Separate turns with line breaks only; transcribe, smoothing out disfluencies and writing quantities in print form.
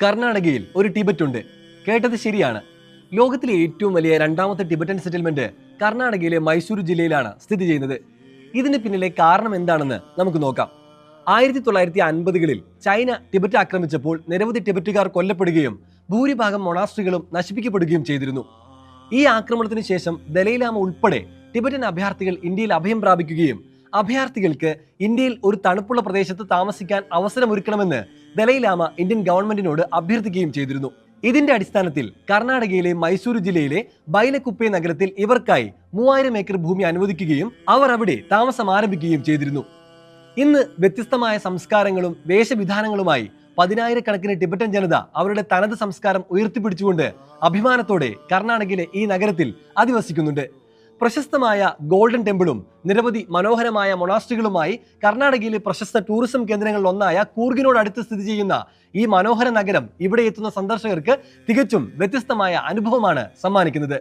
കർണാടകയിൽ ഒരു ടിബറ്റ് ഉണ്ട്. കേട്ടത് ശരിയാണ്. ലോകത്തിലെ ഏറ്റവും വലിയ രണ്ടാമത്തെ ടിബറ്റൻ സെറ്റിൽമെന്റ് കർണാടകയിലെ മൈസൂരു ജില്ലയിലാണ് സ്ഥിതി ചെയ്യുന്നത്. ഇതിന് പിന്നിലെ കാരണം എന്താണെന്ന് നമുക്ക് നോക്കാം. 1950കളിൽ ചൈന ടിബറ്റ് ആക്രമിച്ചപ്പോൾ നിരവധി ടിബറ്റുകാർ കൊല്ലപ്പെടുകയും ഭൂരിഭാഗം മൊണാസ്ട്രികളും നശിപ്പിക്കപ്പെടുകയും ചെയ്തിരുന്നു. ഈ ആക്രമണത്തിന് ശേഷം ദലൈലാമ ഉൾപ്പെടെ ടിബറ്റൻ അഭയാർത്ഥികൾ ഇന്ത്യയിൽ അഭയം പ്രാപിക്കുകയും അഭയാർത്ഥികൾക്ക് ഇന്ത്യയിൽ ഒരു തണുപ്പുള്ള പ്രദേശത്ത് താമസിക്കാൻ അവസരമൊരുക്കണമെന്ന് ദലൈലാമ ഇന്ത്യൻ ഗവൺമെന്റിനോട് അഭ്യർത്ഥിക്കുകയും ചെയ്തിരുന്നു. ഇതിന്റെ അടിസ്ഥാനത്തിൽ കർണാടകയിലെ മൈസൂരു ജില്ലയിലെ ബൈലക്കുപ്പെ നഗരത്തിൽ ഇവർക്കായി 3000 ഏക്കർ ഭൂമി അനുവദിക്കുകയും അവർ അവിടെ താമസം ആരംഭിക്കുകയും ചെയ്തിരുന്നു. ഇന്ന് വ്യത്യസ്തമായ സംസ്കാരങ്ങളും വേഷവിധാനങ്ങളുമായി 10,000-കണക്കിന് ടിബറ്റൻ ജനത അവരുടെ തനത് സംസ്കാരം ഉയർത്തിപ്പിടിച്ചുകൊണ്ട് അഭിമാനത്തോടെ കർണാടകയിലെ ഈ നഗരത്തിൽ അധിവസിക്കുന്നുണ്ട്. പ്രശസ്തമായ ഗോൾഡൻ ടെമ്പിളും നിരവധി മനോഹരമായ മൊണാസ്ട്രികളുമായി കർണാടകയിലെ പ്രശസ്ത ടൂറിസം കേന്ദ്രങ്ങളിൽ ഒന്നായ കൂർഗിനോട് അടുത്ത് സ്ഥിതി ചെയ്യുന്ന ഈ മനോഹര നഗരം ഇവിടെ എത്തുന്ന സന്ദർശകർക്ക് തികച്ചും വ്യത്യസ്തമായ അനുഭവമാണ് സമ്മാനിക്കുന്നത്.